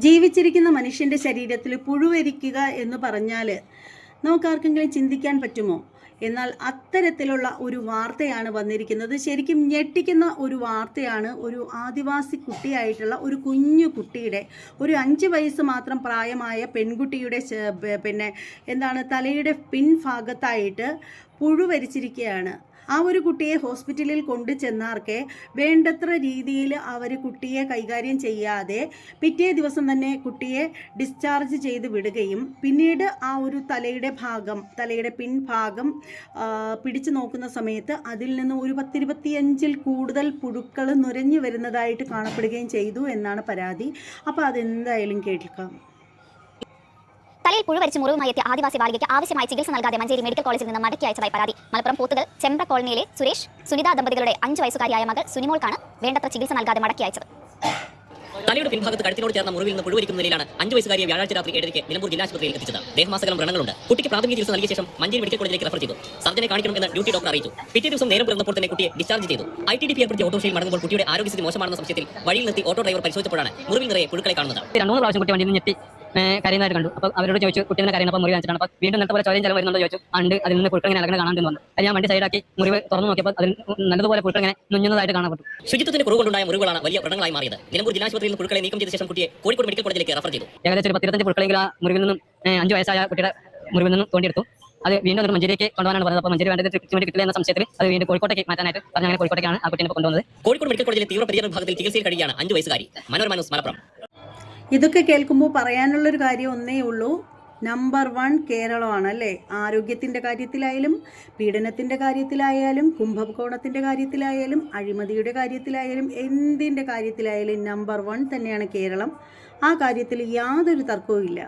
ജീവിച്ചിരിക്കുന്ന മനുഷ്യൻ്റെ ശരീരത്തിൽ പുഴുവരിക്കുക എന്ന് പറഞ്ഞാൽ നമുക്കാർക്കെങ്കിലും ചിന്തിക്കാൻ പറ്റുമോ? എന്നാൽ അത്തരത്തിലുള്ള ഒരു വാർത്തയാണ് വന്നിരിക്കുന്നത്. ശരിക്കും ഞെട്ടിക്കുന്ന ഒരു വാർത്തയാണ്. ഒരു ആദിവാസി കുട്ടിയായിട്ടുള്ള ഒരു കുഞ്ഞു കുട്ടിയുടെ, ഒരു 5 വയസ്സ് മാത്രം പ്രായമായ പെൺകുട്ടിയുടെ തലയുടെ പിൻഭാഗത്തായിട്ട് പുഴുവരിച്ചിരിക്കുകയാണ്. ആ ഒരു കുട്ടിയെ ഹോസ്പിറ്റലിൽ കൊണ്ടു ചെന്നാർക്ക് വേണ്ടത്ര രീതിയിൽ അവർ കുട്ടിയെ കൈകാര്യം ചെയ്യാതെ പിറ്റേ ദിവസം തന്നെ കുട്ടിയെ ഡിസ്ചാർജ് ചെയ്ത് വിടുകയും പിന്നീട് ആ ഒരു തലയുടെ പിൻഭാഗം പിടിച്ചു നോക്കുന്ന സമയത്ത് അതിൽ നിന്ന് ഒരു 10-25 കൂടുതൽ പുഴുക്കൾ നുരഞ്ഞു വരുന്നതായിട്ട് കാണപ്പെടുകയും ചെയ്തു എന്നാണ് പരാതി. അപ്പോൾ അതെന്തായാലും കേൾക്കാം. തലയിൽ പുഴുവരിച്ച് മുറിവുമായി എത്തിയ ആദിവാസി ബാലികയ്ക്ക് ആവശ്യമായ ചികിത്സ നൽകാതെ മഞ്ചേരി മെഡിക്കൽ കോളേജിൽ നിന്ന് മടക്കി അയച്ചതായി പരാതി. മലപ്പുറം പോത്തുകൽ ചെമ്പ്ര കോളനിയിലെ സുരേഷ് സുനിത ദമ്പതികളുടെ 5 വയസ്സുകാരിയായ മകൾ സുനിമോൾക്കാണ് വേണ്ടത്ര ചികിത്സ നൽകാതെ മടക്കി അയച്ചത്. തലയുടെ പിൻഭാഗത്ത് കഴുത്തിനോട് ചേർന്ന മുറിവിൽ നിന്ന് പുഴുവരിക്കുന്ന നിലയിലാണ് 5 വയസ്സുകാരിയെ വ്യാഴാഴ്ച രാത്രി 7:30 നിലമ്പൂർ ജില്ലാ ആശുപത്രിയിൽ എത്തിച്ചത്. ദേഹമാസകലം വ്രണങ്ങളുണ്ട്. കുട്ടിക്ക് പ്രാഥമിക ചികിത്സ നൽകിയ ശേഷം മഞ്ചേരി മെഡിക്കൽ കോളേജിലേക്ക് റഫർ ചെയ്തു. സർജനെ കാണിക്കണമെന്ന് ഡ്യൂട്ടി ഡോക്ടർ അറിയിച്ചു. പിറ്റേ ദിവസം നേരം പുലർന്നപ്പോൾ തന്നെ കുട്ടിയെ ഡിസ്ചാർജ് ചെയ്തു. ITDP ഏർപ്പെടുത്തിയ ഓട്ടോറിക്ഷയിൽ മടങ്ങുമ്പോൾ കുട്ടിയുടെ ആരോഗ്യസ്ഥിതി മോശമാണെന്ന സംശയത്തിൽ വഴിയിൽ നിർത്തി ഓട്ടോ ഡ്രൈവർ പരിശോധിച്ചപ്പോഴാണ് മുറിവിൽ നിറയെ പുഴുക്കളെ കാണുന്നത്. 2-3 പ്രാവശ്യം കുട്ടി വണ്ടിയിൽ നിന്ന് ഞെട്ടി കരയുന്നതായിട്ട് കണ്ടു. അപ്പോൾ അവരോട് ചോദിച്ചു, കുട്ടീനെ കരയുന്നപ്പോൾ മുറിവ് കാണിച്ചിട്ടാണ്. അപ്പോൾ വീണ്ടും നേരത്തെ പോലെ ചോദ്യം ചെലവ് വരുന്നുണ്ടോ ചോദിച്ചു. ഉണ്ട്, അതിൽ നിന്ന് പുഴുക്കൾ ഇങ്ങനെ ഇളകുന്നത് കാണാൻ വന്നു. അത് ഞാൻ വണ്ടി സൈഡാക്കി മുറിവ് തുറന്നു നോക്കിയപ്പോൾ അതിൽ നല്ലതുപോലെ പുഴുക്കൾ ഇങ്ങനെ നുഞ്ഞുന്നതായിട്ട് കാണപ്പെട്ടു. ശുചിത്വത്തിന് കുറവുകൊണ്ടുണ്ടായ മുറിവുകളാണ് വലിയ വ്രണങ്ങളായി മാറിയത്. നിലമ്പൂർ ജില്ലാ ആശുപത്രിയിൽ നിന്ന് പുഴുക്കളെ നീക്കം ചെയ്ത ശേഷം കുട്ടിയെ കോഴിക്കോട് മെഡിക്കൽ കോളേജിലേക്ക് റഫർ ചെയ്തു. ഏകദേശം 10-25 പുഴുക്കളെങ്കിലും ആ മുറിവിൽ നിന്നും 5 വയസ്സായ കുട്ടിയുടെ മുറിവിൽ നിന്നും തോണ്ടിയെടുത്തു. അത് വീണ്ടും മഞ്ചേരിക്ക് കൊണ്ടുപോകാനാണ് പറഞ്ഞത്. അപ്പോൾ മഞ്ചേരി വേണ്ടത് ട്രീറ്റ്മെന്റ് കിട്ടില്ല എന്ന സംശയത്തിൽ അത് വീണ്ടും കോഴിക്കോട്ടേക്ക് മാറ്റാനായിട്ട് പറഞ്ഞ അങ്ങനെ കോഴിക്കോട്ടേക്കാണ് ആ കുട്ടീനെ കൊണ്ടുവന്നത്. കോഴിക്കോട് മെഡിക്കൽ കോളേജിലെ തീവ്രപരിചരണ വിഭാഗത്തിൽ ചികിത്സയിൽ കഴിയാണ് 5 വയസ്സുകാരി. മനോരമ ന്യൂസ്, മലപ്പുറം. ഇതൊക്കെ കേൾക്കുമ്പോൾ പറയാനുള്ളൊരു കാര്യം ഒന്നേ ഉള്ളൂ. നമ്പർ 1 കേരളമാണ് അല്ലേ? ആരോഗ്യത്തിൻ്റെ കാര്യത്തിലായാലും, പീഡനത്തിൻ്റെ കാര്യത്തിലായാലും, കുംഭകോണത്തിൻ്റെ കാര്യത്തിലായാലും, അഴിമതിയുടെ കാര്യത്തിലായാലും, എന്തിൻ്റെ കാര്യത്തിലായാലും നമ്പർ 1 തന്നെയാണ് കേരളം. ആ കാര്യത്തിൽ യാതൊരു തർക്കവും ഇല്ല.